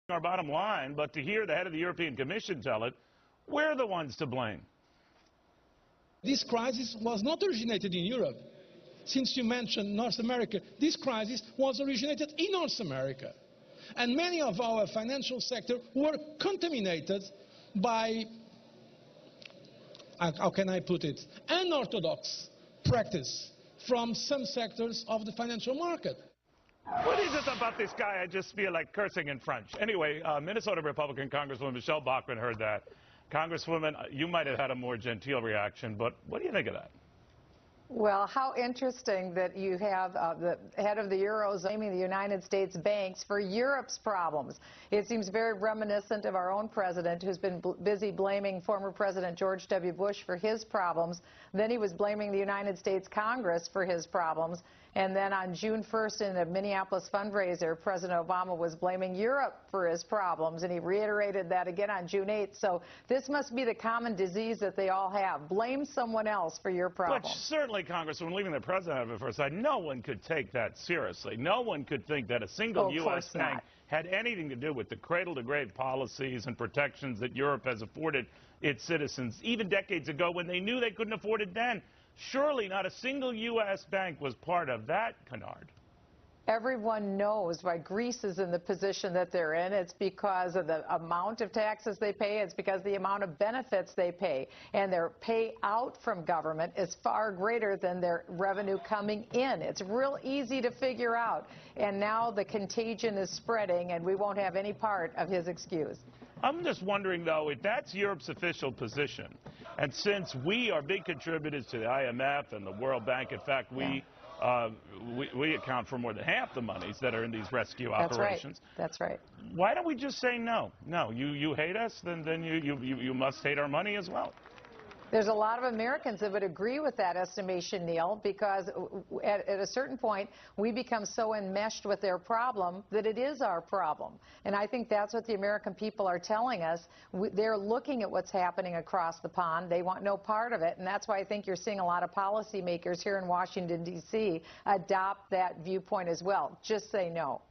our bottom line, but to hear the head of the European Commission tell it, we're the ones to blame. This crisis was not originated in Europe. Since you mentioned North America, this crisis was originated in North America. And many of our financial sector were contaminated by, how can I put it, unorthodox practice from some sectors of the financial market. What is it about this guy? I just feel like cursing in French. Anyway, Minnesota Republican Congresswoman Michele Bachmann heard that. Congresswoman, you might have had a more genteel reaction, but what do you think of that? Well, how interesting that you have the head of the Eurozone blaming the United States banks for Europe's problems. It seems very reminiscent of our own president, who's been busy blaming former President George W. Bush for his problems. Then he was blaming the United States Congress for his problems. And then on June 1st in a Minneapolis fundraiser, President Obama was blaming Europe for his problems, and he reiterated that again on June 8th. So this must be the common disease that they all have. Blame someone else for your problems. But certainly, Congresswoman, leaving the president out of it for a second, no one could take that seriously. No one could think that a single U.S. bank had anything to do with the cradle-to-grave policies and protections that Europe has afforded its citizens, even decades ago when they knew they couldn't afford it then. Surely not a single U.S. bank was part of that canard. Everyone knows why Greece is in the position that they're in. It's because of the amount of taxes they pay. It's because of the amount of benefits they pay. And their payout from government is far greater than their revenue coming in. It's real easy to figure out. And now the contagion is spreading, and we won't have any part of his excuse. I'm just wondering, though, if that's Europe's official position, and since we are big contributors to the IMF and the World Bank, in fact, we account for more than half the monies that are in these rescue operations. That's right. Why don't we just say no? No, you hate us, then you must hate our money as well. There's a lot of Americans that would agree with that estimation, Neil, because at a certain point, we become so enmeshed with their problem that it is our problem. And I think that's what the American people are telling us. They're looking at what's happening across the pond. They want no part of it. And that's why I think you're seeing a lot of policymakers here in Washington, D.C. adopt that viewpoint as well. Just say no.